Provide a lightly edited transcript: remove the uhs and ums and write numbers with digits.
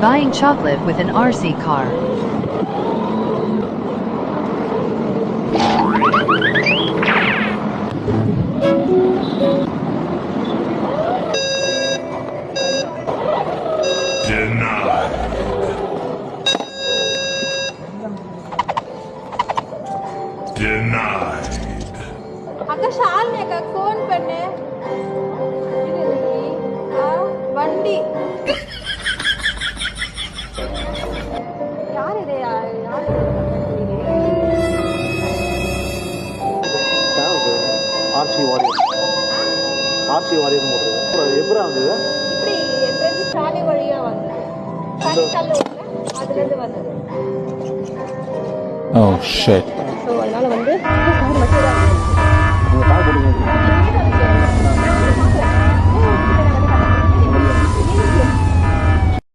Buying chocolate with an RC car. Denied. Denied. அக்கா ஷாலினி அக்கா phone பண்ணு. வண்டி யார் இது? ஆர்சி வாரியர் போடுறது எப்படி வந்தது? இப்படி என்ட்ரன்ஸ் சாலை வழியா வந்தது. கனிக்கல்ல அதுலேருந்து வந்தது. Oh shit. ஸோ அதனால வந்து